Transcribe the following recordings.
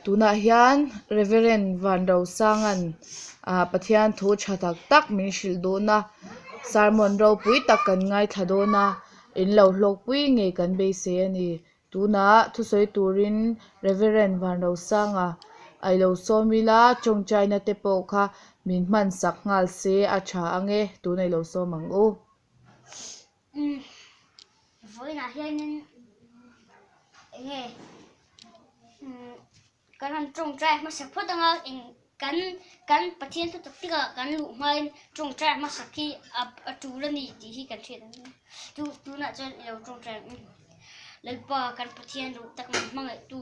tuna hian Rev.Vanrosanga pathian thu thatak tak min hril dawna sermon ropui tak kan ngai thladawna in lo hlawk pui nge kan be se ani tuna thusawi turin Rev.Vanrosanga ai lo sawmila chongchaina te pawh kha min hman sak ngal se a tha ange tunai lo sawmang u voina hianin nge kan chongchai ma sak photanga in kan pathian thu taktika kan lu mai chongchai ma sakhi a turani ti hi kan thena tu na chan lo chongchai lalpa kan pathian lu tak mangai tu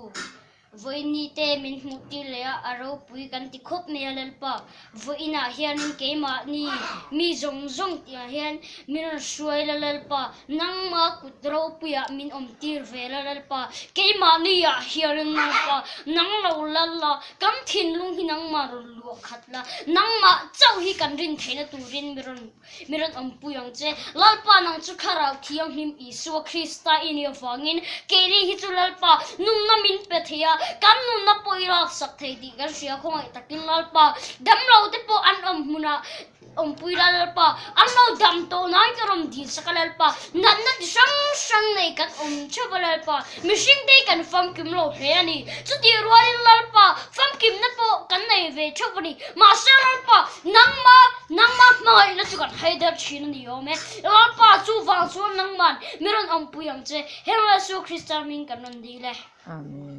voini te min muti le aro pui kan ti khop me lalpa voina hian ke ma ni mi zong ti hian min suai lalpa nang ma kutro puya min om tir ve lalpa ke ma ni ya hian nang pa nang lo lalla kam thin lung hi nang ma ro lu khatla nang ma chau hi kan rin theina turin miron om puyang che lalpa nang chu khara thiam him isu krista in yo wangin ke ri hi chu lalpa num na min pe thia kan nu na poira sak thei di kan sia khongai takin lalpa dam lo te po an muna puira lalpa an lo dam to nai karom di sakalalpa nan na sang nei kan chabalalpa mishing dei kan fam kim lo he ani chu ti rualin lalpa fam kim na po kan nei ve chobani ma sa lalpa nang ma mai na chu kan haidar chin ni yo me lalpa chu wang chu nang man miron puyang che hela su krista min kan non di le amen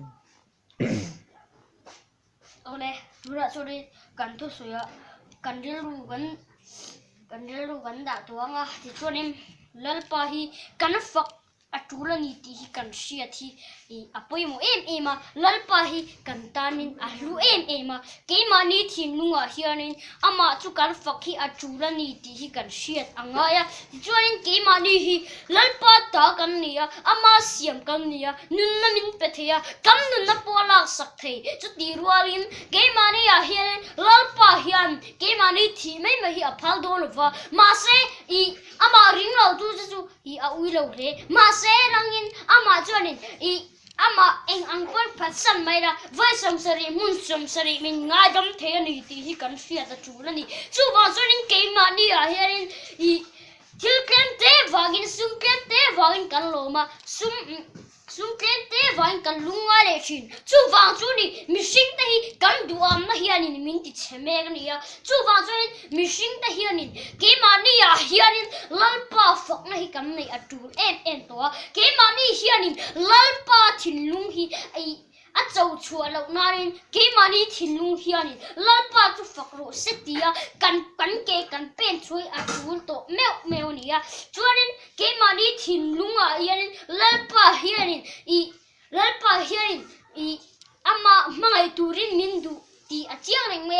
ole dura chori kan thu suya kan dil ru kan da tuanga ti chonim lalpa hi kan fak atula ni ti hi kan sia thi apoi mo ema lalpa hi kan tanin ahlu ema ke ma ni thin lunga hianin ama chu kan fak hi atula ni ti hi kan siat anga ya chonin ke ma ni hi lalpa ta kan nia ama siam kan nia nun na min petheya kam nun na pola sak thei chu ti rualin ke ma ni ya hian lalpa hian ke ma ni thi mai ma hi aphal do lova ma se ama ring lo tu chu a ui lo le ma se rangin ama chonin ama eng ang por phatsan mai ra vai som sari mun som sari min ngai dam the ni ti hi kan sia ta chulani chu wa chonin ke ma ni a herin thilken te wagin sumken te wagin kan lo ma sumken te wagin kan lunga le chin chu wa chuni mishing te hi kan duam na hianin min ti cheme ni ya chu wa chonin mishing te hianin ke ma ni ya hianin lalpa fok na hi kan nei atur en to ke ma ni hianin lalpa thinlung hi a chau chua lo narin ke ma ni thinlung hianin lalpa chu fak ro setia kan ke kan pen chui atur to meu ni ya chuanin ke ma ni thinlung a hianin lalpa hianin ama mangai turin mindu ti achiang reng me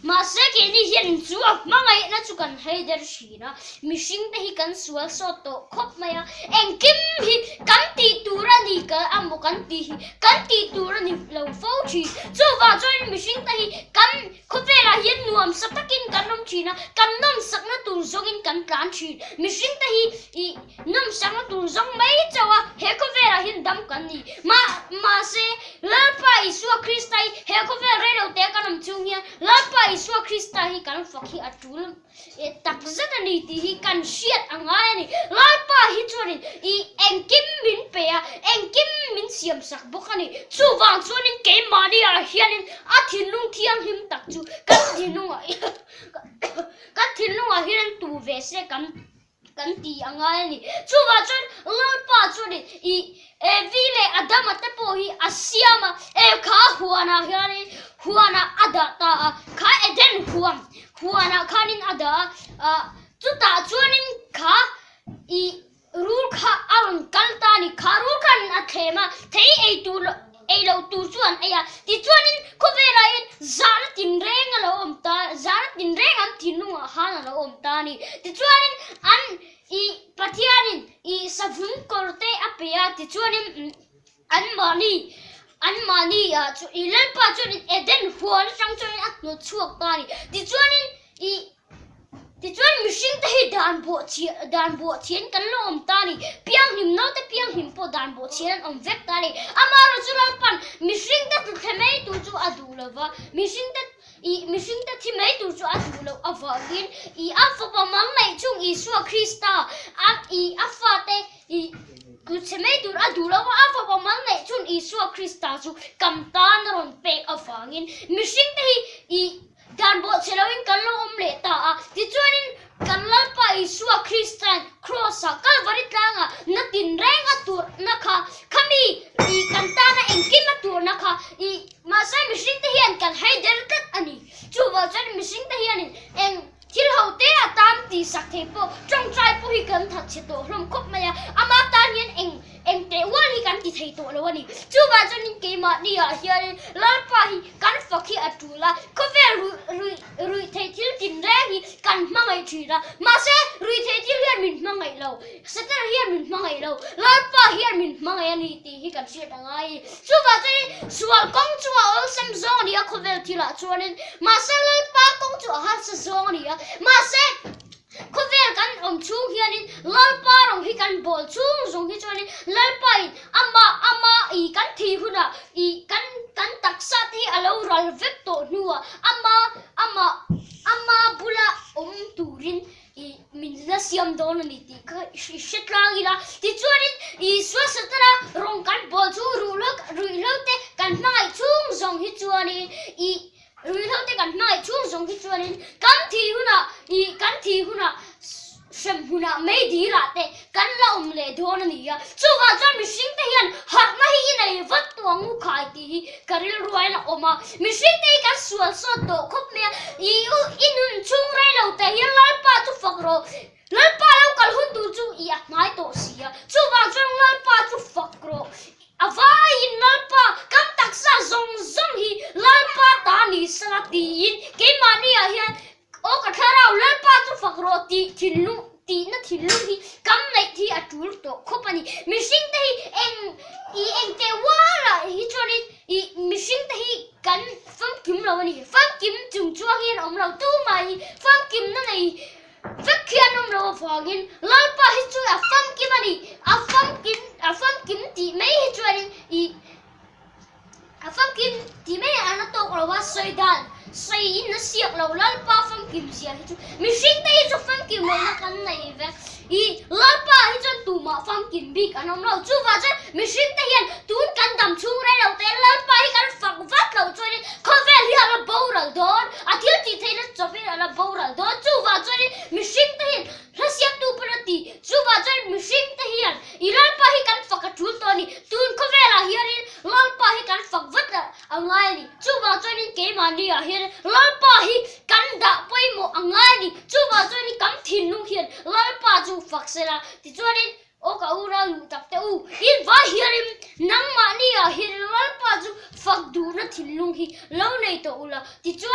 ma se ke ni hian chu mangai na chu kan heider shina mishing te hi kan sual so to khop maya engkim hi kan ti turani ka amu kan ti turani lo fo chi chu wa join mishing te hi kan khopela hian nuam satakin kan nom china kan nom sakna tur zongin kan plan chi mishing te hi nom sakna tur zong mai chawa he khopela hian dam kan ni ma se lalpa isu kristai he khopela re lo te kan nom chung hian lalpa Iswa Krista hi kan fakhi atul takzata ni ti hi kan siat angai ni lalpa hi chorin engkim min peya engkim min siam sak bokani chu wang chonin ke mari a hianin athinung thiang him tak chu kan thinung a hian tu ve se kan ti angai ni chu wa chon lalpa chorin vile adama te po hi asiama kha huana hianin huana ada ta kha eden huana khanin ada chuta chuanin kha rul kha arun kaltani kharu kan athema thei ei lo tu chuan aya ti chuanin khobera in zaratin reng lo omta zaratin reng an thinu han lo omta ni ti chuanin an pathianin savun korte apya ti chuanin an mani chu lalpa chuanin eden huan sang chuanin atno chuak tani ti chuanin mishing te hi dan bo chien kan lo om tani piang him po dan bo chien om vek tani amaro chulan pan mishing te theme lova mishing ta thi mai tu chu atu lo avagin I afa pa mang nei chung Isu Krista afa te ku chemei tur adu lo afa pa mang nei chung Isu Krista chu kamtan ron pe avangin mishing te dan bo chelawin kallo le ta ti chuanin kanlal pa Isu Krista cross kalvari tlanga natin reng atur nakha khami kantana engkim atur nakha masa mishing te hian kan haider tat ani chuwa chan mishing te hian eng thil hote atam ti sakhe po trong trai po hi kan that che to hlom khop maya ama tan hian eng te wal hi kan ti thei to lo ani chuwa chan ke ma ni a hian lalpa hi kan fakhi atula kovel rui thei thil tin re hi kan mangai thira masa rui thei thil hian min mangai lo setar hian min mangai lo lalpa hian min mangai ani ti hi kan sia tangai chuwa chan sual kong chuwa ol sam zong ni a kovel thila chuanin masa lalpa kong chu ha sa zong ni a masa kovel kan chung hianin lalpa rong hi kan bol chung zong hi chuanin lalpa ama kan thi huna kan taksa ti alo ral vek to nuwa ama bula turin min la siam don ni ti ka shitlang ila ti chuanin swasatara rong kan bol chu ruilok te kan mai chung zong hi chuanin ruilok te kan mai chung zong hi chuanin kan thi huna sem huna mei di ra te kan la le don ni ya chuwa chan mishing te hian hat na hi nei vat tuang u khai ti hi karil ruai na oma mishing te kan sual so to khop me inun chung rai lo te hian lalpa chu fakro lalpa lo kal hun tu chu I mai to sia chuwa chan lalpa chu fakro avai lalpa kam taksa zong hi lalpa ta ni sa ti in ke mani a hian o ka tharau lalpa chu fakro ti thillu hi kam nei thi atul to khopani mishing te hi eng te wala hi chori mishing te hi kan fam kim lo ni fam kim chung chua hian om lo tu mai fam kim na nei vek khian om lo phagin lalpa hi chu a fam kim ani a fam kim ti mai hi chori a fam kim ti mai ana to ko wa soidan sai in na siak lo lalpa fam kim sia hi chu mishing te hi chu fam kim lo na kan nei vek lalpa hi chu tu ma fam kim bi kan om lo chu wa cha mishing te hian tun kan dam chung rai lo te lalpa hi kan fak vat lo chori khovel hi ala boral don a thil ti theina chopi ala boral don chu wa chori mishing te hian rasiam tu prati chu wa chori mishing te hian lalpa hi kan fak atul to ni tun khovel a hian lalpa hi kan fak vat angai ni chu wa chori ke mani a hian lalpa hi kan da poi mo angai ni chu wa chori kam thin nu hian lalpa chu fak sela ti chori o ka ura lu tak te in va hiarim nang mani a hian lalpa chu fak du na thin lu hi lo nei to ula ti chori